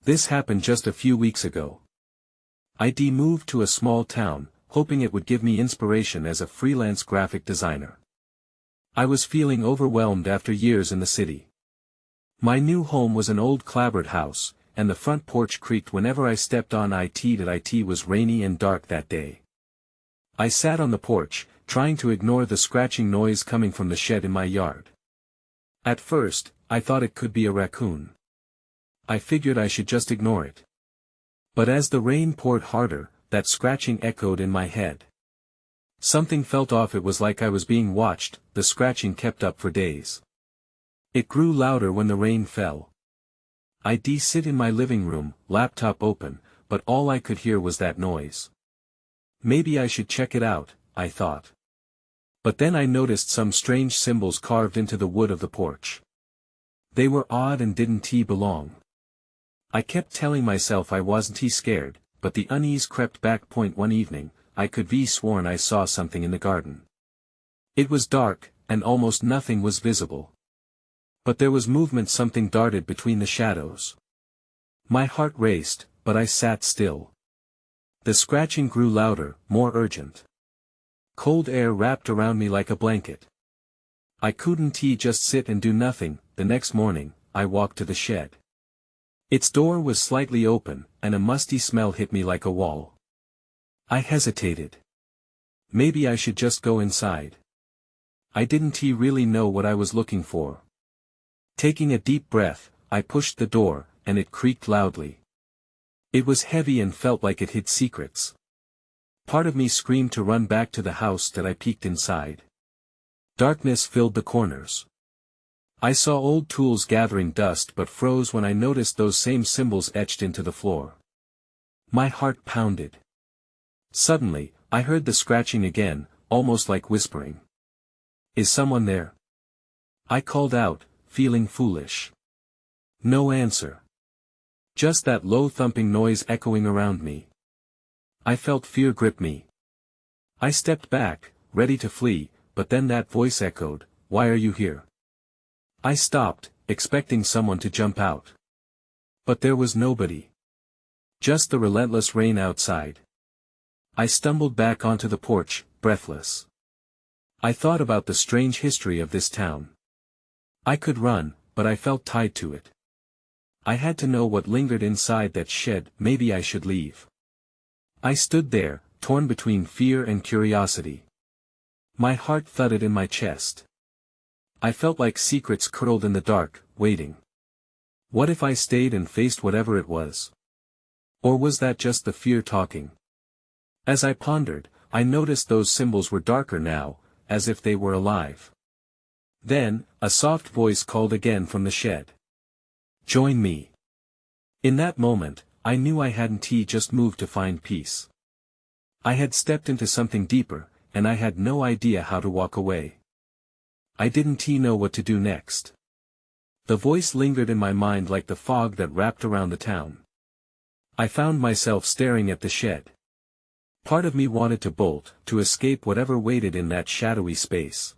This happened just a few weeks ago. I moved to a small town, hoping it would give me inspiration as a freelance graphic designer. I was feeling overwhelmed after years in the city. My new home was an old clapboard house, and the front porch creaked whenever I stepped on it. It was rainy and dark that day. I sat on the porch, trying to ignore the scratching noise coming from the shed in my yard. At first, I thought it could be a raccoon. I figured I should just ignore it. But as the rain poured harder, that scratching echoed in my head. Something felt off. It was like I was being watched. The scratching kept up for days. It grew louder when the rain fell. I'd sit in my living room, laptop open, but all I could hear was that noise. Maybe I should check it out, I thought. But then I noticed some strange symbols carved into the wood of the porch. They were odd and didn't belong. I kept telling myself I wasn't scared, but the unease crept back. One evening, I could be sworn I saw something in the garden. It was dark, and almost nothing was visible. But there was movement. Something darted between the shadows. My heart raced, but I sat still. The scratching grew louder, more urgent. Cold air wrapped around me like a blanket. I couldn't just sit and do nothing. The next morning, I walked to the shed. Its door was slightly open, and a musty smell hit me like a wall. I hesitated. Maybe I should just go inside. I didn't really know what I was looking for. Taking a deep breath, I pushed the door, and it creaked loudly. It was heavy and felt like it hid secrets. Part of me screamed to run back to the house. I peeked inside. Darkness filled the corners. I saw old tools gathering dust but froze when I noticed those same symbols etched into the floor. My heart pounded. Suddenly, I heard the scratching again, almost like whispering. "Is someone there?" I called out, feeling foolish. No answer. Just that low thumping noise echoing around me. I felt fear grip me. I stepped back, ready to flee, but then that voice echoed, "Why are you here?" I stopped, expecting someone to jump out. But there was nobody. Just the relentless rain outside. I stumbled back onto the porch, breathless. I thought about the strange history of this town. I could run, but I felt tied to it. I had to know what lingered inside that shed. Maybe I should leave. I stood there, torn between fear and curiosity. My heart thudded in my chest. I felt like secrets curled in the dark, waiting. What if I stayed and faced whatever it was? Or was that just the fear talking? As I pondered, I noticed those symbols were darker now, as if they were alive. Then, a soft voice called again from the shed. "Join me." In that moment, I knew I hadn't just moved to find peace. I had stepped into something deeper, and I had no idea how to walk away. I didn't know what to do next. The voice lingered in my mind like the fog that wrapped around the town. I found myself staring at the shed. Part of me wanted to bolt, to escape whatever waited in that shadowy space.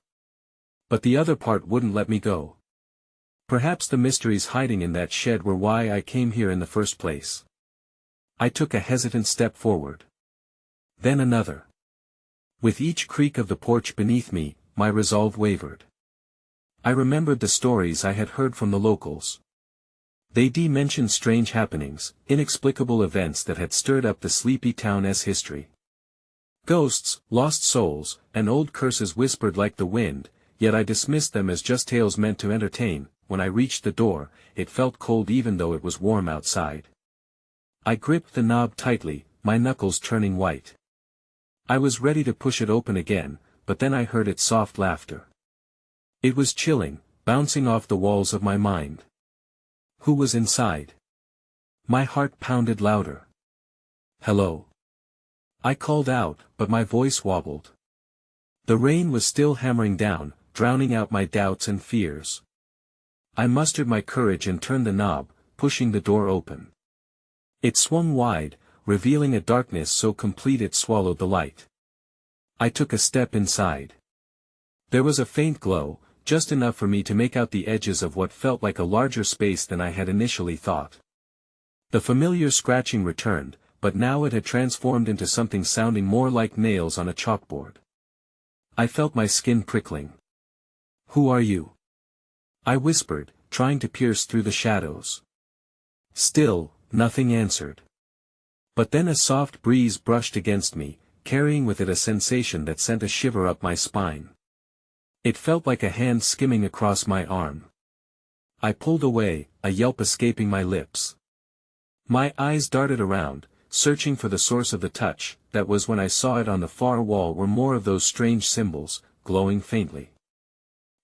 But the other part wouldn't let me go. Perhaps the mysteries hiding in that shed were why I came here in the first place. I took a hesitant step forward. Then another. With each creak of the porch beneath me, my resolve wavered. I remembered the stories I had heard from the locals. They mentioned strange happenings, inexplicable events that had stirred up the sleepy town's history. Ghosts, lost souls, and old curses whispered like the wind, yet I dismissed them as just tales meant to entertain. When I reached the door, it felt cold even though it was warm outside. I gripped the knob tightly, my knuckles turning white. I was ready to push it open again, but then I heard its soft laughter. It was chilling, bouncing off the walls of my mind. Who was inside? My heart pounded louder. "Hello." I called out, but my voice wobbled. The rain was still hammering down, drowning out my doubts and fears. I mustered my courage and turned the knob, pushing the door open. It swung wide, revealing a darkness so complete it swallowed the light. I took a step inside. There was a faint glow, just enough for me to make out the edges of what felt like a larger space than I had initially thought. The familiar scratching returned, but now it had transformed into something sounding more like nails on a chalkboard. I felt my skin prickling. "Who are you?" I whispered, trying to pierce through the shadows. Still, nothing answered. But then a soft breeze brushed against me, carrying with it a sensation that sent a shiver up my spine. It felt like a hand skimming across my arm. I pulled away, a yelp escaping my lips. My eyes darted around, searching for the source of the touch. That was when I saw it on the far wall were more of those strange symbols, glowing faintly.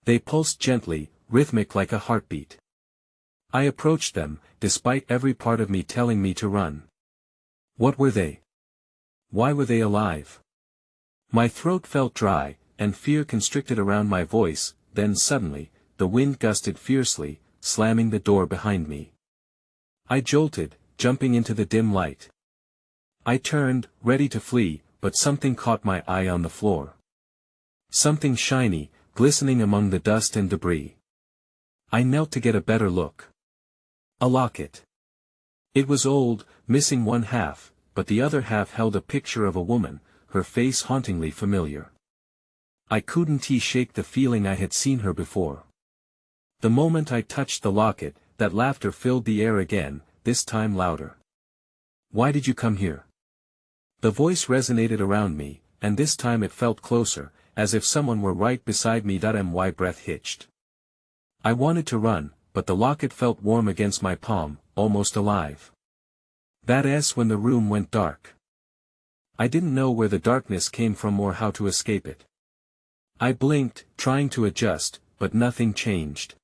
They pulsed gently, rhythmic like a heartbeat. I approached them, despite every part of me telling me to run. What were they? Why were they alive? My throat felt dry, and fear constricted around my voice. Then suddenly, the wind gusted fiercely, slamming the door behind me. I jolted, jumping into the dim light. I turned, ready to flee, but something caught my eye on the floor. Something shiny, glistening among the dust and debris. I knelt to get a better look. A locket. It was old, missing one half, but the other half held a picture of a woman, her face hauntingly familiar. I couldn't shake the feeling I had seen her before. The moment I touched the locket, that laughter filled the air again, this time louder. "Why did you come here?" The voice resonated around me, and this time it felt closer, as if someone were right beside me. My breath hitched. I wanted to run, but the locket felt warm against my palm, almost alive. That's when the room went dark. I didn't know where the darkness came from or how to escape it. I blinked, trying to adjust, but nothing changed.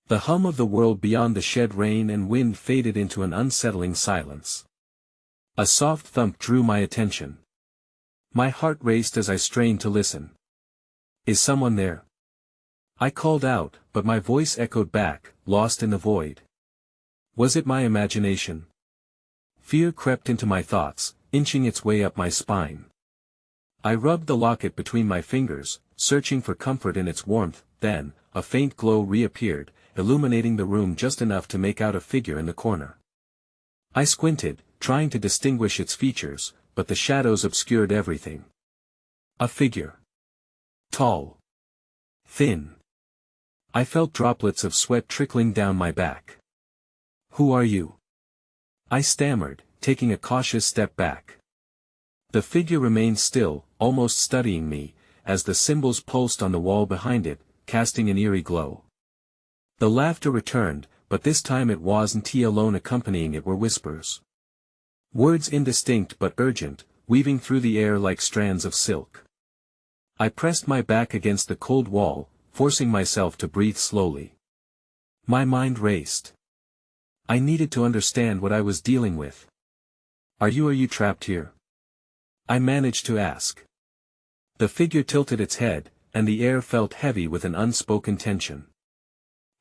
The hum of the world beyond the shed rain and wind faded into an unsettling silence. A soft thump drew my attention. My heart raced as I strained to listen. "Is someone there?" I called out, but my voice echoed back, lost in the void. Was it my imagination? Fear crept into my thoughts, inching its way up my spine. I rubbed the locket between my fingers, searching for comfort in its warmth. Then, a faint glow reappeared, illuminating the room just enough to make out a figure in the corner. I squinted, trying to distinguish its features, but the shadows obscured everything. A figure. Tall. Thin. I felt droplets of sweat trickling down my back. "Who are you?" I stammered, taking a cautious step back. The figure remained still, almost studying me, as the symbols pulsed on the wall behind it, casting an eerie glow. The laughter returned, but this time it wasn't alone. Accompanying it were whispers. Words indistinct but urgent, weaving through the air like strands of silk. I pressed my back against the cold wall, forcing myself to breathe slowly. My mind raced. I needed to understand what I was dealing with. Are you trapped here?" I managed to ask. The figure tilted its head, and the air felt heavy with an unspoken tension.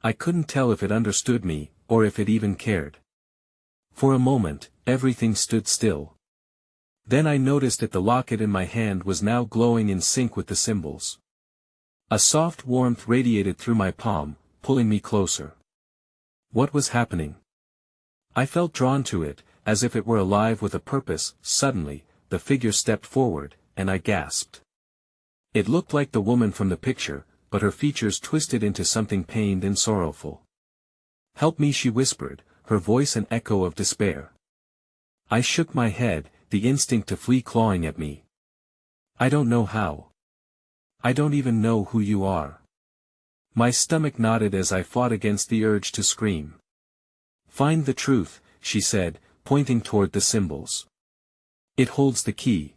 I couldn't tell if it understood me, or if it even cared. For a moment, everything stood still. Then I noticed that the locket in my hand was now glowing in sync with the symbols. A soft warmth radiated through my palm, pulling me closer. What was happening? I felt drawn to it, as if it were alive with a purpose. Suddenly, the figure stepped forward, and I gasped. It looked like the woman from the picture, but her features twisted into something pained and sorrowful. "Help me," she whispered, her voice an echo of despair. I shook my head, the instinct to flee clawing at me. "I don't know how. I don't even know who you are." My stomach knotted as I fought against the urge to scream. "Find the truth," she said, pointing toward the symbols. "It holds the key."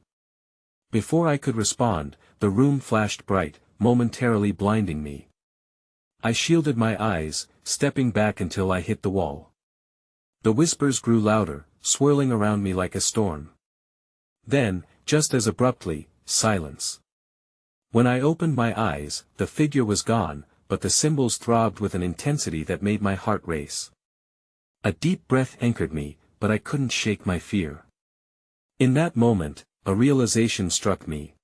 Before I could respond, the room flashed bright, momentarily blinding me. I shielded my eyes, stepping back until I hit the wall. The whispers grew louder, swirling around me like a storm. Then, just as abruptly, silence. When I opened my eyes, the figure was gone, but the symbols throbbed with an intensity that made my heart race. A deep breath anchored me, but I couldn't shake my fear. In that moment, a realization struck me.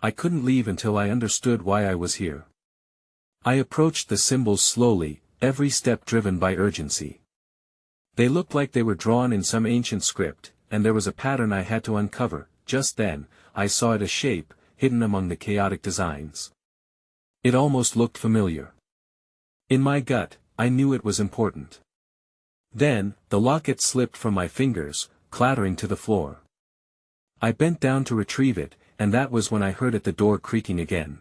I couldn't leave until I understood why I was here. I approached the symbols slowly, every step driven by urgency. They looked like they were drawn in some ancient script, and there was a pattern I had to uncover. Just then, I saw it, a shape, hidden among the chaotic designs. It almost looked familiar. In my gut, I knew it was important. Then, the locket slipped from my fingers, clattering to the floor. I bent down to retrieve it, and that was when I heard the door creaking again.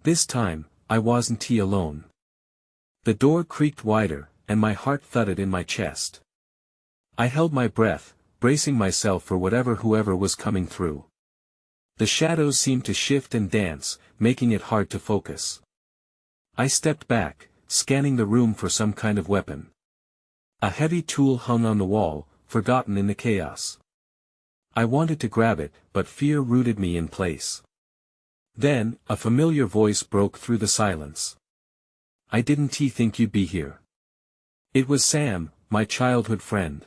This time, I wasn't alone. The door creaked wider, and my heart thudded in my chest. I held my breath, bracing myself for whoever was coming through. The shadows seemed to shift and dance, making it hard to focus. I stepped back, scanning the room for some kind of weapon. A heavy tool hung on the wall, forgotten in the chaos. I wanted to grab it, but fear rooted me in place. Then, a familiar voice broke through the silence. "I didn't think you'd be here." It was Sam, my childhood friend.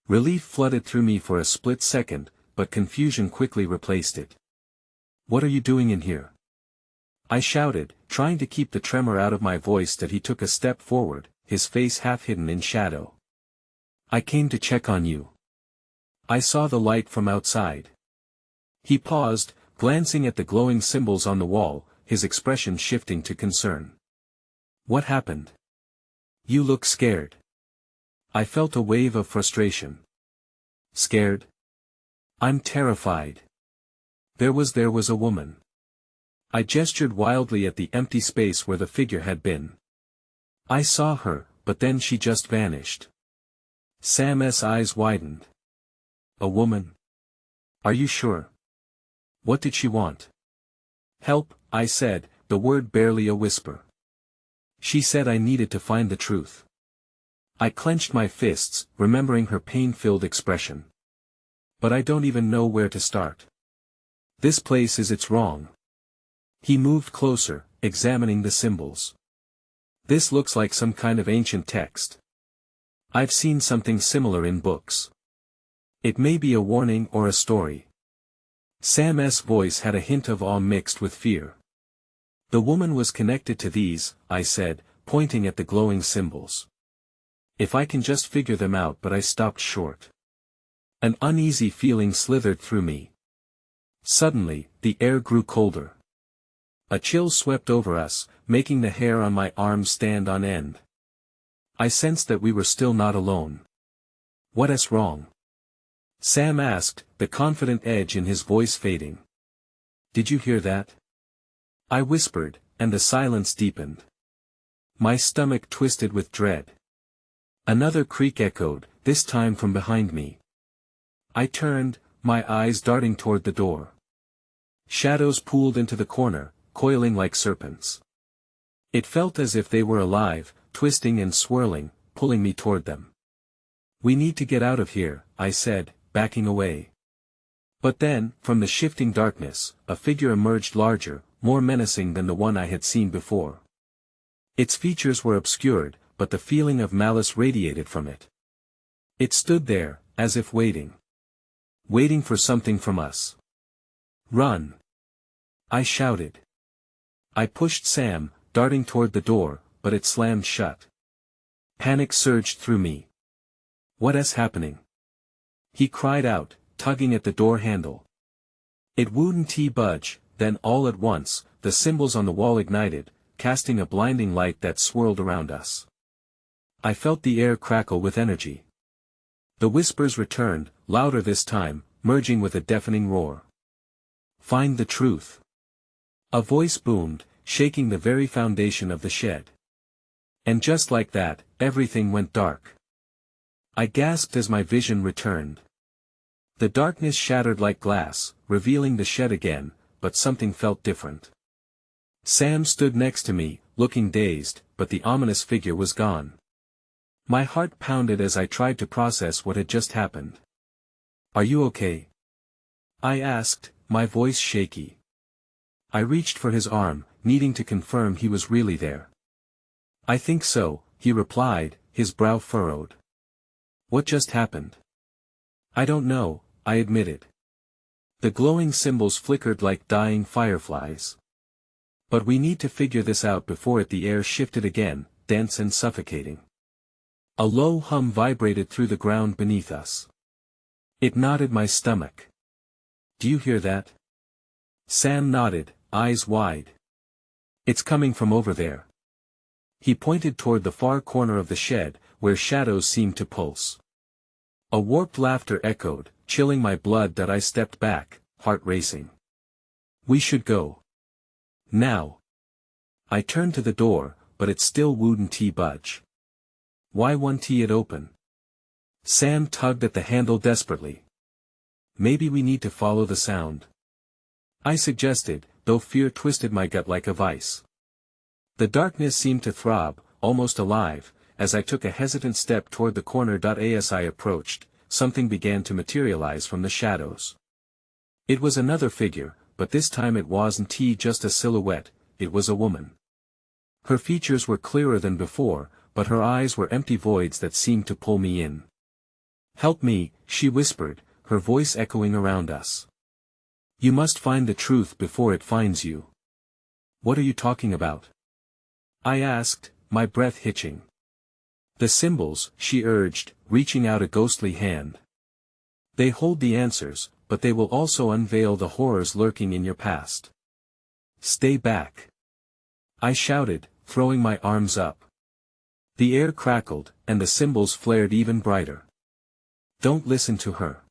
Relief flooded through me for a split second, but confusion quickly replaced it. "What are you doing in here?" I shouted, trying to keep the tremor out of my voice. He took a step forward, his face half hidden in shadow. "I came to check on you." I saw the light from outside. He paused, glancing at the glowing symbols on the wall, his expression shifting to concern. "What happened? You look scared." I felt a wave of frustration. "Scared? I'm terrified." There was a woman. I gestured wildly at the empty space where the figure had been. I saw her, but then she just vanished. Sam's eyes widened. "A woman? Are you sure? What did she want?" "Help," I said, the word barely a whisper. "She said I needed to find the truth." I clenched my fists, remembering her pain-filled expression. "But I don't even know where to start. This place it's wrong." He moved closer, examining the symbols. "This looks like some kind of ancient text. I've seen something similar in books. It may be a warning or a story." Sam's voice had a hint of awe mixed with fear. "The woman was connected to these," I said, pointing at the glowing symbols. "If I can just figure them out." But I stopped short. An uneasy feeling slithered through me. Suddenly, the air grew colder. A chill swept over us, making the hair on my arms stand on end. I sensed that we were still not alone. "What's wrong?" Sam asked, the confident edge in his voice fading. "Did you hear that?" I whispered, and the silence deepened. My stomach twisted with dread. Another creak echoed, this time from behind me. I turned, my eyes darting toward the door. Shadows pooled into the corner, coiling like serpents. It felt as if they were alive, twisting and swirling, pulling me toward them. "We need to get out of here," I said, backing away. But then, from the shifting darkness, a figure emerged, larger, more menacing than the one I had seen before. Its features were obscured, but the feeling of malice radiated from it. It stood there, as if waiting. Waiting for something from us. "Run!" I shouted. I pushed Sam, darting toward the door, but it slammed shut. Panic surged through me. "What's happening?" He cried out, tugging at the door handle. It wouldn't budge. Then all at once, the symbols on the wall ignited, casting a blinding light that swirled around us. I felt the air crackle with energy. The whispers returned, louder this time, merging with a deafening roar. "Find the truth." A voice boomed, shaking the very foundation of the shed. And just like that, everything went dark. I gasped as my vision returned. The darkness shattered like glass, revealing the shed again, but something felt different. Sam stood next to me, looking dazed, but the ominous figure was gone. My heart pounded as I tried to process what had just happened. "Are you okay?" I asked, my voice shaky. I reached for his arm, needing to confirm he was really there. "I think so," he replied, his brow furrowed. "What just happened?" "I don't know," I admitted. The glowing symbols flickered like dying fireflies. "But we need to figure this out before the air shifted again, dense and suffocating." A low hum vibrated through the ground beneath us. It knotted my stomach. Do you hear that? Sam nodded, eyes wide. It's coming from over there. He pointed toward the far corner of the shed, where shadows seemed to pulse. A warped laughter echoed, chilling my blood that I stepped back, heart racing. We should go. Now. I turned to the door, but it still wouldn't budge. Why won't it open? Sam tugged at the handle desperately. Maybe we need to follow the sound. I suggested, though fear twisted my gut like a vice. The darkness seemed to throb, almost alive, as I took a hesitant step toward the corner. As I approached, something began to materialize from the shadows. It was another figure, but this time it wasn't just a silhouette, it was a woman. Her features were clearer than before, but her eyes were empty voids that seemed to pull me in. Help me, she whispered, her voice echoing around us. You must find the truth before it finds you. What are you talking about? I asked, my breath hitching. The symbols, she urged, reaching out a ghostly hand. They hold the answers, but they will also unveil the horrors lurking in your past. Stay back. I shouted, throwing my arms up. The air crackled, and the symbols flared even brighter. Don't listen to her.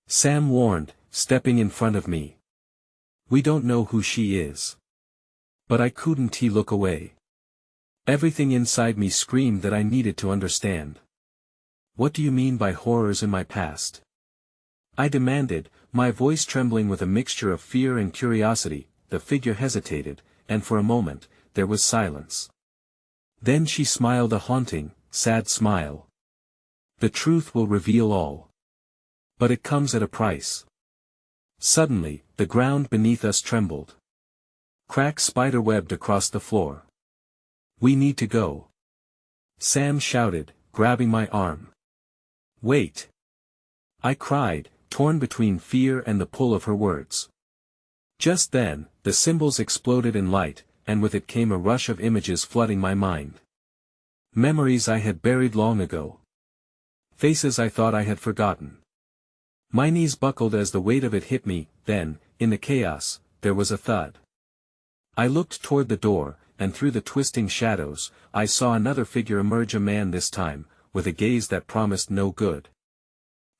Sam warned, stepping in front of me. We don't know who she is. But I couldn't look away. Everything inside me screamed that I needed to understand. What do you mean by horrors in my past? I demanded, my voice trembling with a mixture of fear and curiosity. The figure hesitated, and for a moment, there was silence. Then she smiled a haunting, sad smile. The truth will reveal all. But it comes at a price. Suddenly, the ground beneath us trembled. Cracks spiderwebbed across the floor. We need to go. Sam shouted, grabbing my arm. Wait. I cried, torn between fear and the pull of her words. Just then, the symbols exploded in light, and with it came a rush of images flooding my mind. Memories I had buried long ago. Faces I thought I had forgotten. My knees buckled as the weight of it hit me. Then, in the chaos, there was a thud. I looked toward the door, and through the twisting shadows, I saw another figure emerge, a man this time, with a gaze that promised no good.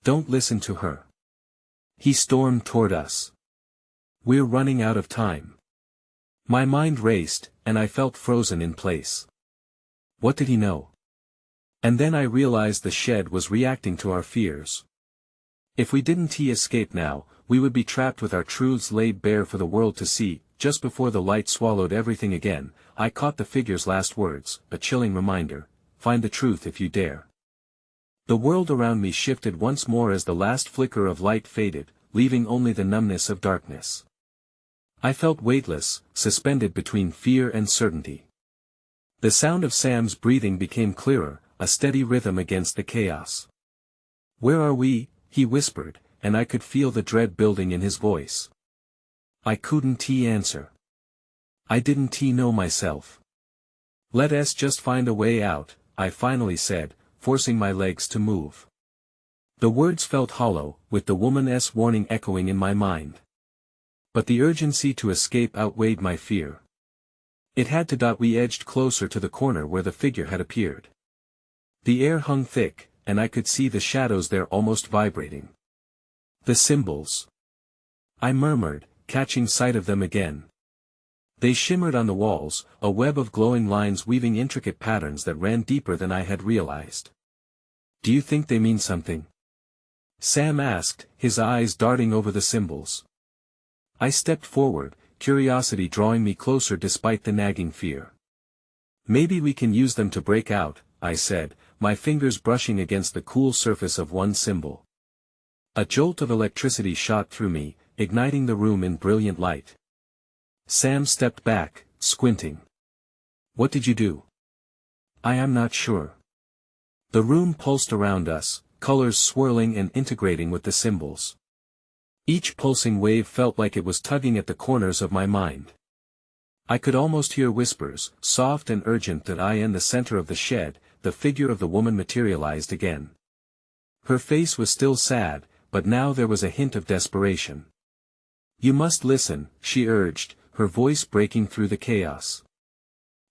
Don't listen to her. He stormed toward us. We're running out of time. My mind raced, and I felt frozen in place. What did he know? And then I realized the shed was reacting to our fears. If we didn't escape now, we would be trapped with our truths laid bare for the world to see. Just before the light swallowed everything again, I caught the figure's last words, a chilling reminder: find the truth if you dare. The world around me shifted once more as the last flicker of light faded, leaving only the numbness of darkness. I felt weightless, suspended between fear and certainty. The sound of Sam's breathing became clearer, a steady rhythm against the chaos. Where are we? He whispered, and I could feel the dread building in his voice. I couldn't answer. I didn't know myself. Let us just find a way out, I finally said, forcing my legs to move. The words felt hollow, with the woman's warning echoing in my mind. But the urgency to escape outweighed my fear. It had to. We edged closer to the corner where the figure had appeared. The air hung thick, and I could see the shadows there almost vibrating. The symbols. I murmured, catching sight of them again. They shimmered on the walls, a web of glowing lines weaving intricate patterns that ran deeper than I had realized. Do you think they mean something? Sam asked, his eyes darting over the symbols. I stepped forward, curiosity drawing me closer despite the nagging fear. Maybe we can use them to break out, I said, my fingers brushing against the cool surface of one symbol. A jolt of electricity shot through me, igniting the room in brilliant light. Sam stepped back, squinting. What did you do? I am not sure. The room pulsed around us, colors swirling and integrating with the symbols. Each pulsing wave felt like it was tugging at the corners of my mind. I could almost hear whispers, soft and urgent, that I am the center of the shed, the figure of the woman materialized again. Her face was still sad, but now there was a hint of desperation. "You must listen," she urged, her voice breaking through the chaos.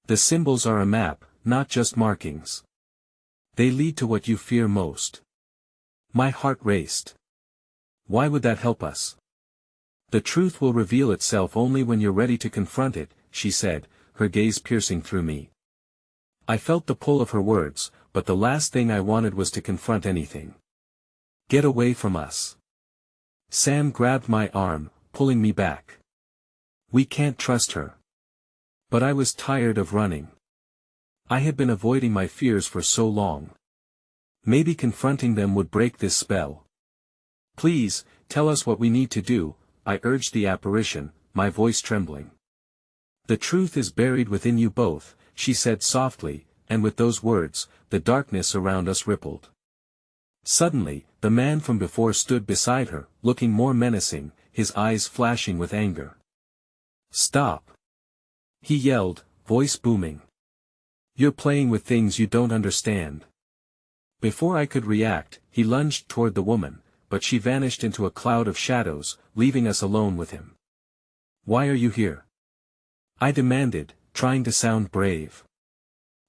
"The symbols are a map, not just markings. They lead to what you fear most." My heart raced. Why would that help us? "The truth will reveal itself only when you're ready to confront it," she said, her gaze piercing through me. I felt the pull of her words, but the last thing I wanted was to confront anything. "Get away from us." Sam grabbed my arm, pulling me back. "We can't trust her." But I was tired of running. I had been avoiding my fears for so long. Maybe confronting them would break this spell. "Please, tell us what we need to do," I urged the apparition, my voice trembling. "The truth is buried within you both," she said softly, and with those words, the darkness around us rippled. Suddenly, the man from before stood beside her, looking more menacing, his eyes flashing with anger. "Stop!" he yelled, voice booming. "You're playing with things you don't understand." Before I could react, he lunged toward the woman, but she vanished into a cloud of shadows, leaving us alone with him. "Why are you here?" I demanded, trying to sound brave.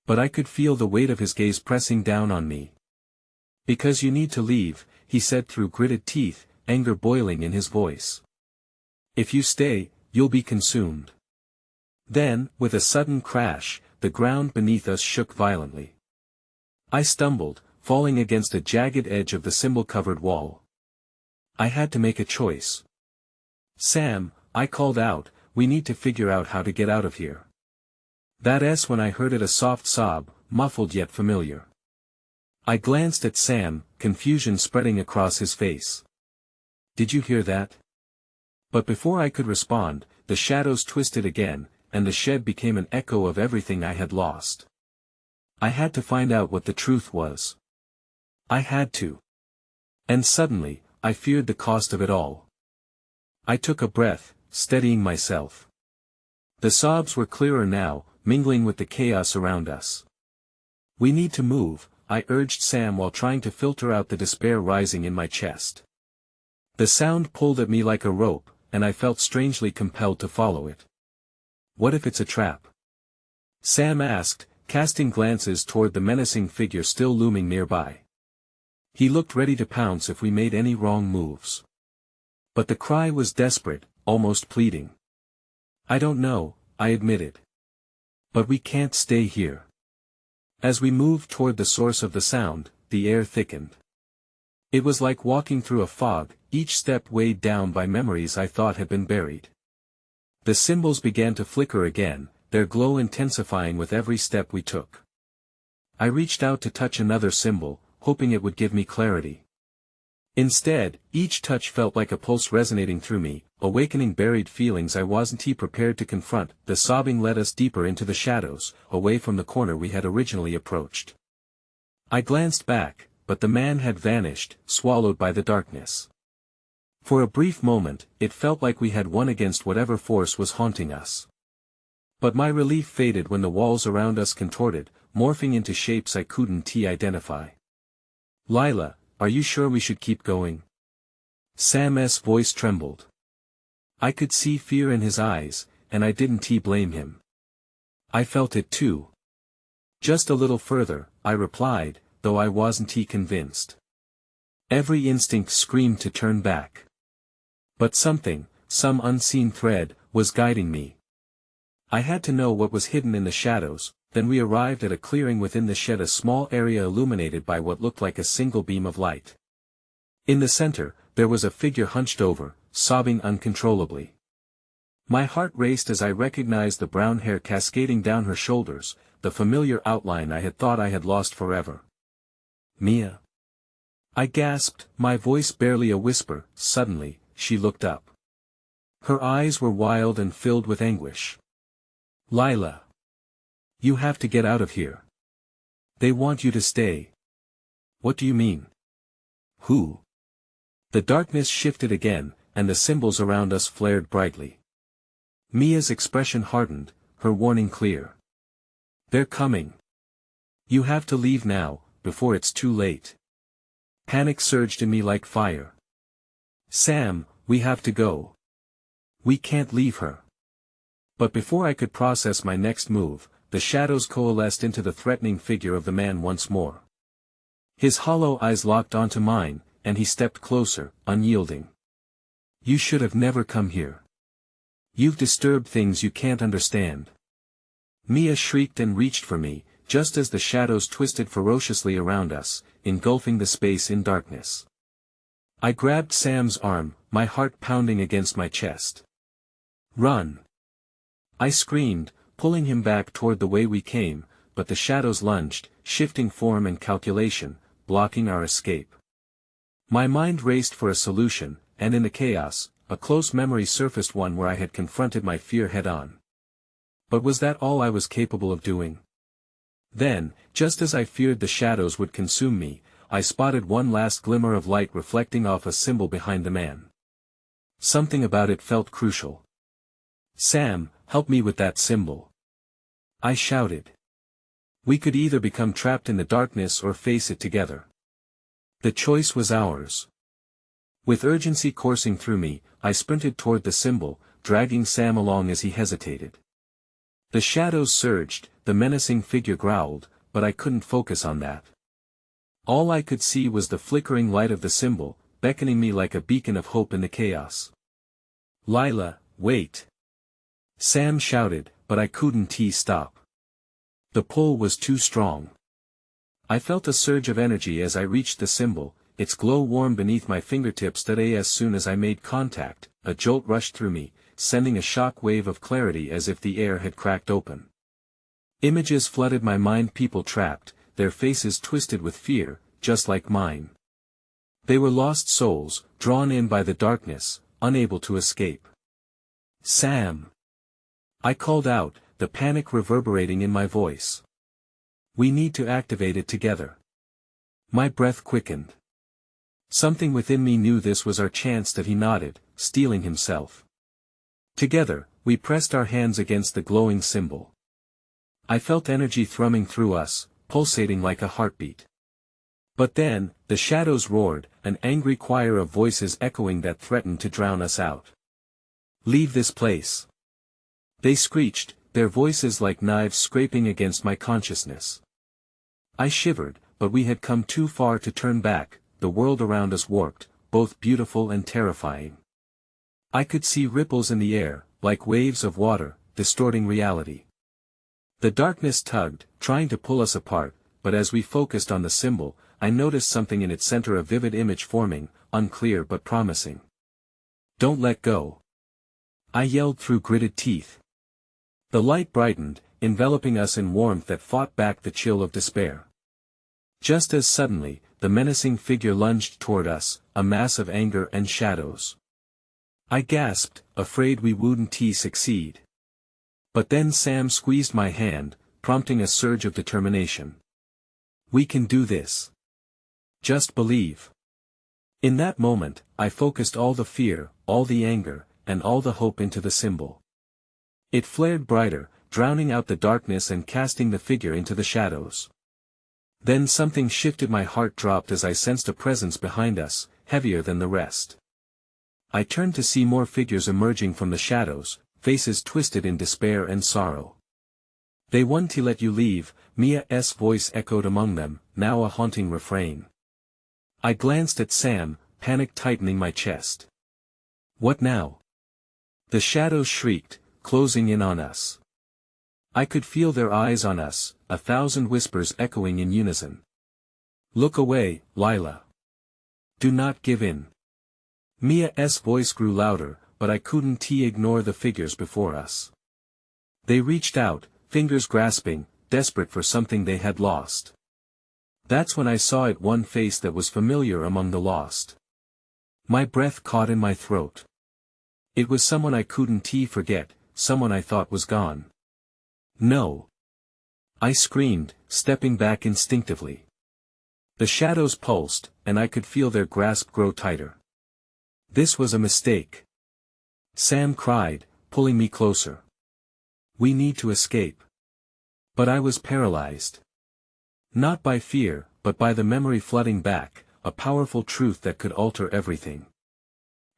But I could feel the weight of his gaze pressing down on me. "Because you need to leave," he said through gritted teeth, anger boiling in his voice. "If you stay, you'll be consumed." Then, with a sudden crash, the ground beneath us shook violently. I stumbled, falling against a jagged edge of the symbol-covered wall. I had to make a choice. "Sam," I called out, "we need to figure out how to get out of here." That's when I heard a soft sob, muffled yet familiar. I glanced at Sam, confusion spreading across his face. "Did you hear that?" But before I could respond, the shadows twisted again, and the shed became an echo of everything I had lost. I had to find out what the truth was. I had to. And suddenly, I feared the cost of it all. I took a breath, steadying myself. The sobs were clearer now, mingling with the chaos around us. "We need to move," I urged Sam while trying to filter out the despair rising in my chest. The sound pulled at me like a rope, and I felt strangely compelled to follow it. "What if it's a trap?" Sam asked, casting glances toward the menacing figure still looming nearby. He looked ready to pounce if we made any wrong moves. But the cry was desperate, almost pleading. "I don't know," I admitted. "But we can't stay here." As we moved toward the source of the sound, the air thickened. It was like walking through a fog, each step weighed down by memories I thought had been buried. The symbols began to flicker again, their glow intensifying with every step we took. I reached out to touch another symbol, hoping it would give me clarity. Instead, each touch felt like a pulse resonating through me, awakening buried feelings I wasn't prepared to confront. The sobbing led us deeper into the shadows, away from the corner we had originally approached. I glanced back, but the man had vanished, swallowed by the darkness. For a brief moment, it felt like we had won against whatever force was haunting us. But my relief faded when the walls around us contorted, morphing into shapes I couldn't identify. "Lila, are you sure we should keep going?" Sam's voice trembled. I could see fear in his eyes, and I didn't blame him. I felt it too. "Just a little further," I replied, though I wasn't convinced. Every instinct screamed to turn back. But something, some unseen thread, was guiding me. I had to know what was hidden in the shadows. Then we arrived at a clearing within the shed, a small area illuminated by what looked like a single beam of light. In the center, there was a figure hunched over, sobbing uncontrollably. My heart raced as I recognized the brown hair cascading down her shoulders, the familiar outline I had thought I had lost forever. "Mia!" I gasped, my voice barely a whisper. Suddenly, she looked up. Her eyes were wild and filled with anguish. "Lila! You have to get out of here. They want you to stay." "What do you mean? Who?" The darkness shifted again, and the symbols around us flared brightly. Mia's expression hardened, her warning clear. "They're coming." You have to leave now, before it's too late. Panic surged in me like fire. Sam, we have to go. We can't leave her. But before I could process my next move, the shadows coalesced into the threatening figure of the man once more. His hollow eyes locked onto mine, and he stepped closer, unyielding. You should have never come here. You've disturbed things you can't understand. Mia shrieked and reached for me, just as the shadows twisted ferociously around us, engulfing the space in darkness. I grabbed Sam's arm, my heart pounding against my chest. Run! I screamed, pulling him back toward the way we came, but the shadows lunged, shifting form and calculation, blocking our escape. My mind raced for a solution, and in the chaos, a close memory surfaced, one where I had confronted my fear head-on. But was that all I was capable of doing? Then, just as I feared the shadows would consume me, I spotted one last glimmer of light reflecting off a symbol behind the man. Something about it felt crucial. Sam, help me with that symbol. I shouted. We could either become trapped in the darkness or face it together. The choice was ours. With urgency coursing through me, I sprinted toward the symbol, dragging Sam along as he hesitated. The shadows surged, the menacing figure growled, but I couldn't focus on that. All I could see was the flickering light of the symbol, beckoning me like a beacon of hope in the chaos. Lila, wait! Sam shouted, but I couldn't stop. The pull was too strong. I felt a surge of energy as I reached the symbol, its glow warm beneath my fingertips. That as soon as I made contact, a jolt rushed through me, sending a shock wave of clarity as if the air had cracked open. Images flooded my mind, people trapped, their faces twisted with fear, just like mine. They were lost souls, drawn in by the darkness, unable to escape. Sam! I called out, the panic reverberating in my voice. We need to activate it together. My breath quickened. Something within me knew this was our chance. That he nodded, steeling himself. Together, we pressed our hands against the glowing symbol. I felt energy thrumming through us, pulsating like a heartbeat. But then, the shadows roared, an angry choir of voices echoing that threatened to drown us out. Leave this place! They screeched, their voices like knives scraping against my consciousness. I shivered, but we had come too far to turn back. The world around us warped, both beautiful and terrifying. I could see ripples in the air, like waves of water, distorting reality. The darkness tugged, trying to pull us apart, but as we focused on the symbol, I noticed something in its center, a vivid image forming, unclear but promising. Don't let go! I yelled through gritted teeth. The light brightened, enveloping us in warmth that fought back the chill of despair. Just as suddenly, the menacing figure lunged toward us, a mass of anger and shadows. I gasped, afraid we wouldn't succeed. But then Sam squeezed my hand, prompting a surge of determination. We can do this. Just believe. In that moment, I focused all the fear, all the anger, and all the hope into the symbol. It flared brighter, drowning out the darkness and casting the figure into the shadows. Then something shifted. My heart dropped as I sensed a presence behind us, heavier than the rest. I turned to see more figures emerging from the shadows, faces twisted in despair and sorrow. They want to let you leave, Mia's voice echoed among them, now a haunting refrain. I glanced at Sam, panic tightening my chest. What now? The shadows shrieked, closing in on us. I could feel their eyes on us, 1,000 whispers echoing in unison. Look away, Lila. Do not give in. Mia's voice grew louder, but I couldn't ignore the figures before us. They reached out, fingers grasping, desperate for something they had lost. That's when I saw it, one face that was familiar among the lost. My breath caught in my throat. It was someone I couldn't forget, someone I thought was gone. No! I screamed, stepping back instinctively. The shadows pulsed, and I could feel their grasp grow tighter. This was a mistake. Sam cried, pulling me closer. We need to escape. But I was paralyzed. Not by fear, but by the memory flooding back, a powerful truth that could alter everything.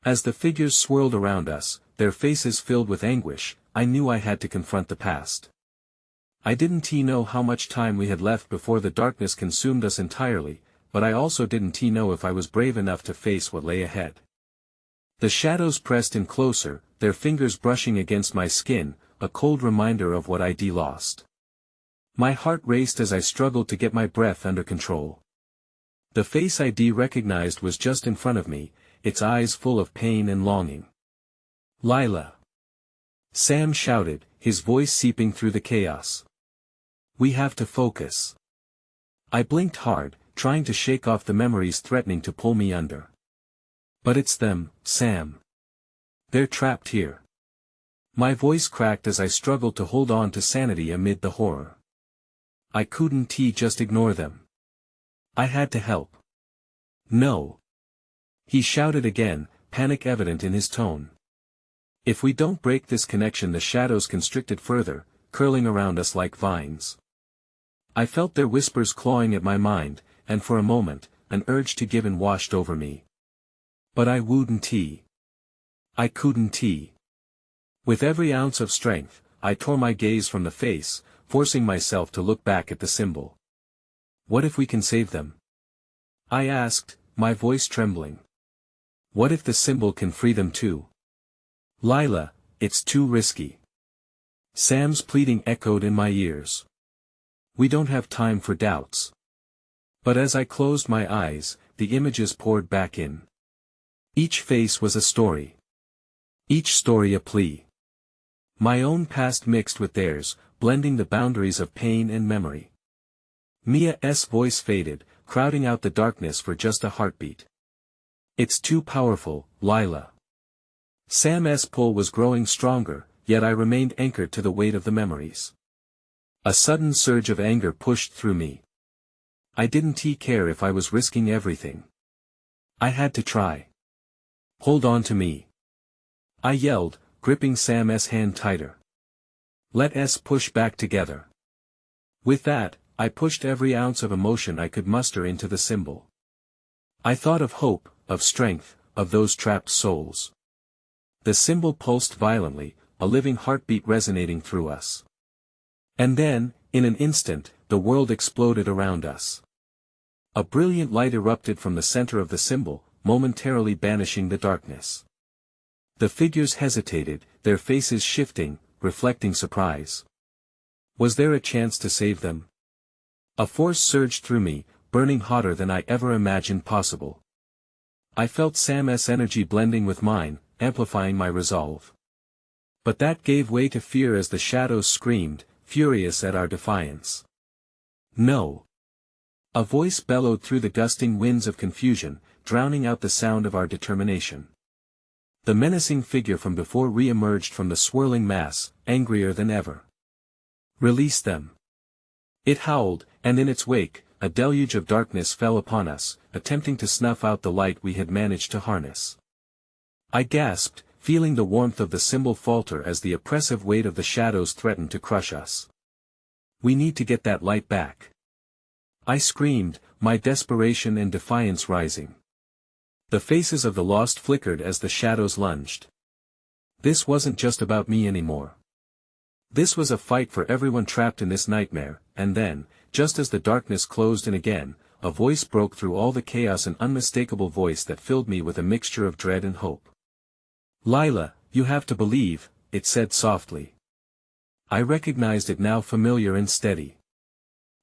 As the figures swirled around us, their faces filled with anguish, I knew I had to confront the past. I didn't know how much time we had left before the darkness consumed us entirely, but I also didn't know if I was brave enough to face what lay ahead. The shadows pressed in closer, their fingers brushing against my skin, a cold reminder of what I'd lost. My heart raced as I struggled to get my breath under control. The face I'd recognized was just in front of me, its eyes full of pain and longing. "Lila!" Sam shouted, his voice seeping through the chaos. "We have to focus." I blinked hard, trying to shake off the memories threatening to pull me under. "But it's them, Sam. They're trapped here." My voice cracked as I struggled to hold on to sanity amid the horror. I couldn't just ignore them. I had to help. "No!" He shouted again, panic evident in his tone. "If we don't break this connection, the shadows constricted further, curling around us like vines." I felt their whispers clawing at my mind, and for a moment, an urge to give in washed over me. But I wouldn't. I couldn't. With every ounce of strength, I tore my gaze from the face, forcing myself to look back at the symbol. "What if we can save them?" I asked, my voice trembling. "What if the symbol can free them too?" "Lila, it's too risky." Sam's pleading echoed in my ears. "We don't have time for doubts." But as I closed my eyes, the images poured back in. Each face was a story. Each story a plea. My own past mixed with theirs, blending the boundaries of pain and memory. Mia's voice faded, crowding out the darkness for just a heartbeat. "It's too powerful, Lila." Sam's pull was growing stronger, yet I remained anchored to the weight of the memories. A sudden surge of anger pushed through me. I didn't care if I was risking everything. I had to try. "Hold on to me," I yelled, gripping Sam's hand tighter. "Let's push back together." With that, I pushed every ounce of emotion I could muster into the symbol. I thought of hope, of strength, of those trapped souls. The symbol pulsed violently, a living heartbeat resonating through us. And then, in an instant, the world exploded around us. A brilliant light erupted from the center of the symbol, momentarily banishing the darkness. The figures hesitated, their faces shifting, reflecting surprise. Was there a chance to save them? A force surged through me, burning hotter than I ever imagined possible. I felt Sam's energy blending with mine, amplifying my resolve. But that gave way to fear as the shadows screamed, furious at our defiance. "No!" A voice bellowed through the gusting winds of confusion, drowning out the sound of our determination. The menacing figure from before re-emerged from the swirling mass, angrier than ever. "Release them!" It howled, and in its wake, a deluge of darkness fell upon us, attempting to snuff out the light we had managed to harness. I gasped, feeling the warmth of the symbol falter as the oppressive weight of the shadows threatened to crush us. "We need to get that light back!" I screamed, my desperation and defiance rising. The faces of the lost flickered as the shadows lunged. This wasn't just about me anymore. This was a fight for everyone trapped in this nightmare, and then, just as the darkness closed in again, a voice broke through all the chaos, an unmistakable voice that filled me with a mixture of dread and hope. "Lila, you have to believe," it said softly. I recognized it now, familiar and steady.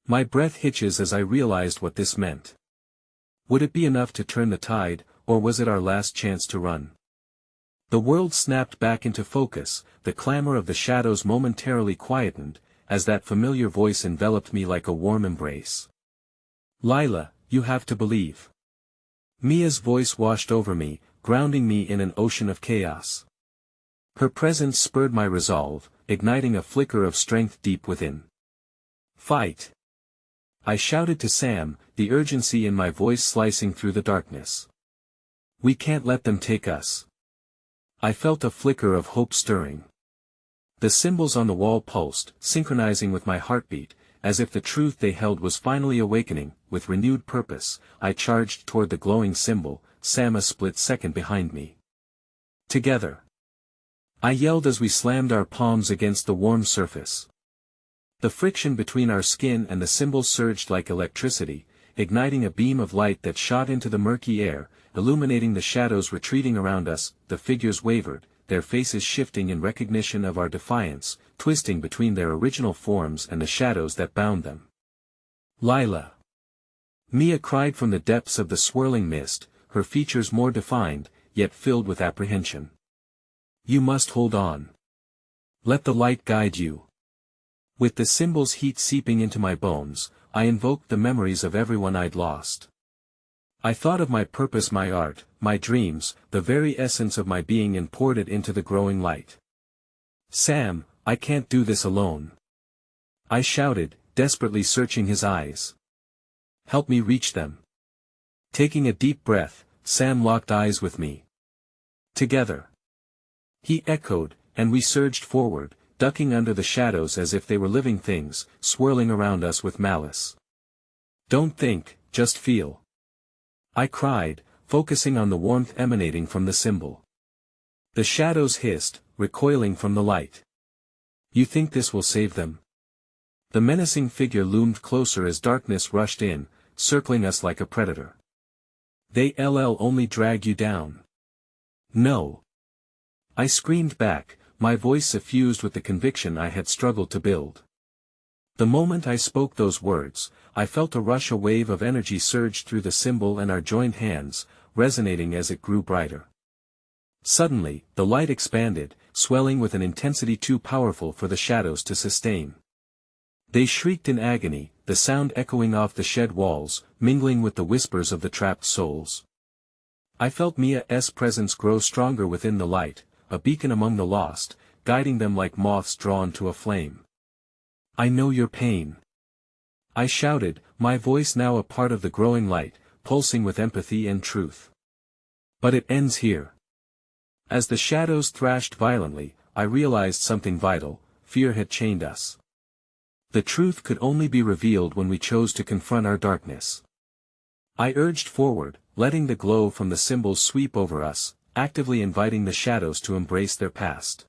My breath hitches as I realized what this meant. Would it be enough to turn the tide, or was it our last chance to run? The world snapped back into focus, the clamor of the shadows momentarily quietened, as that familiar voice enveloped me like a warm embrace. "Lila, you have to believe." Mia's voice washed over me, grounding me in an ocean of chaos. Her presence spurred my resolve, igniting a flicker of strength deep within. "Fight!" I shouted to Sam, the urgency in my voice slicing through the darkness. "We can't let them take us." I felt a flicker of hope stirring. The symbols on the wall pulsed, synchronizing with my heartbeat, as if the truth they held was finally awakening. With renewed purpose, I charged toward the glowing symbol, Sam a split second behind me. Together, I yelled as we slammed our palms against the warm surface. The friction between our skin and the symbol surged like electricity, igniting a beam of light that shot into the murky air, illuminating the shadows retreating around us. The figures wavered, their faces shifting in recognition of our defiance, twisting between their original forms and the shadows that bound them. Lila! Mia cried from the depths of the swirling mist, her features more defined, yet filled with apprehension. You must hold on. Let the light guide you. With the symbol's heat seeping into my bones, I invoked the memories of everyone I'd lost. I thought of my purpose, my art, my dreams, the very essence of my being, and poured it into the growing light. Sam, I can't do this alone. I shouted, desperately searching his eyes. Help me reach them. Taking a deep breath, Sam locked eyes with me. Together. He echoed, and we surged forward, ducking under the shadows as if they were living things, swirling around us with malice. Don't think, just feel. I cried, focusing on the warmth emanating from the symbol. The shadows hissed, recoiling from the light. You think this will save them? The menacing figure loomed closer as darkness rushed in, circling us like a predator. They'll only drag you down. No. I screamed back, my voice suffused with the conviction I had struggled to build. The moment I spoke those words, I felt a wave of energy surge through the symbol and our joined hands, resonating as it grew brighter. Suddenly, the light expanded, swelling with an intensity too powerful for the shadows to sustain. They shrieked in agony, the sound echoing off the shed walls, mingling with the whispers of the trapped souls. I felt Mia's presence grow stronger within the light, a beacon among the lost, guiding them like moths drawn to a flame. I know your pain. I shouted, my voice now a part of the growing light, pulsing with empathy and truth. But it ends here. As the shadows thrashed violently, I realized something vital: fear had chained us. The truth could only be revealed when we chose to confront our darkness. I urged forward, letting the glow from the symbols sweep over us, actively inviting the shadows to embrace their past.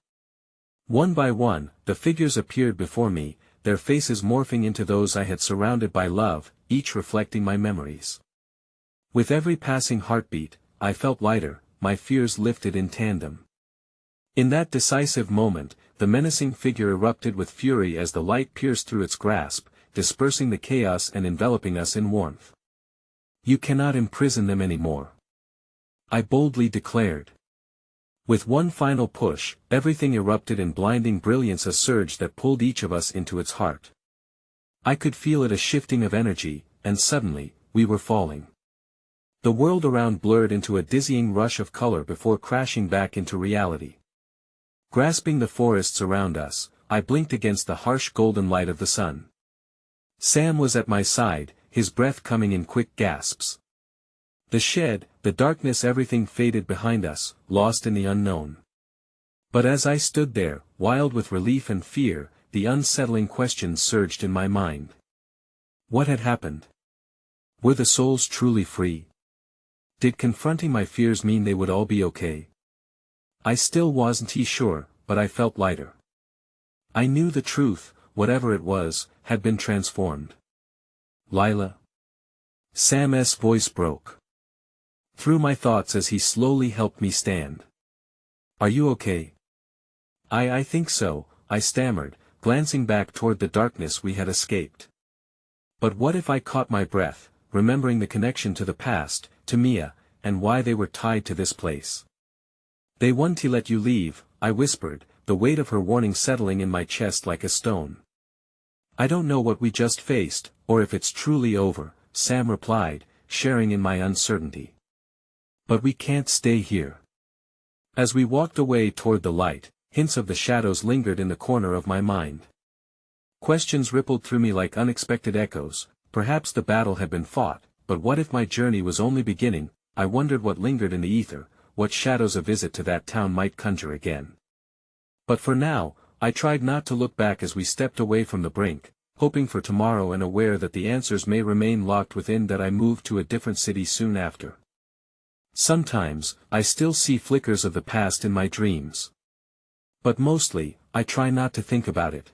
One by one, the figures appeared before me, their faces morphing into those I had surrounded by love, each reflecting my memories. With every passing heartbeat, I felt lighter, my fears lifted in tandem. In that decisive moment, the menacing figure erupted with fury as the light pierced through its grasp, dispersing the chaos and enveloping us in warmth. You cannot imprison them anymore. I boldly declared. With one final push, everything erupted in blinding brilliance, a surge that pulled each of us into its heart. I could feel it, a shifting of energy, and suddenly, we were falling. The world around blurred into a dizzying rush of color before crashing back into reality. Grasping the forests around us, I blinked against the harsh golden light of the sun. Sam was at my side, his breath coming in quick gasps. The shed, the darkness, everything faded behind us, lost in the unknown. But as I stood there, wild with relief and fear, the unsettling questions surged in my mind. What had happened? Were the souls truly free? Did confronting my fears mean they would all be okay? I still wasn't sure, but I felt lighter. I knew the truth, whatever it was, had been transformed. Lila? Sam's voice broke through my thoughts as he slowly helped me stand. Are you okay? I think so, I stammered, glancing back toward the darkness we had escaped. But what if I caught my breath, remembering the connection to the past, to Mia, and why they were tied to this place? They want to let you leave, I whispered, the weight of her warning settling in my chest like a stone. I don't know what we just faced, or if it's truly over, Sam replied, sharing in my uncertainty. But we can't stay here. As we walked away toward the light, hints of the shadows lingered in the corner of my mind. Questions rippled through me like unexpected echoes. Perhaps the battle had been fought, but what if my journey was only beginning? I wondered what lingered in the ether, what shadows a visit to that town might conjure again. But for now, I tried not to look back as we stepped away from the brink, hoping for tomorrow and aware that the answers may remain locked within that I move to a different city soon after. Sometimes, I still see flickers of the past in my dreams. But mostly, I try not to think about it.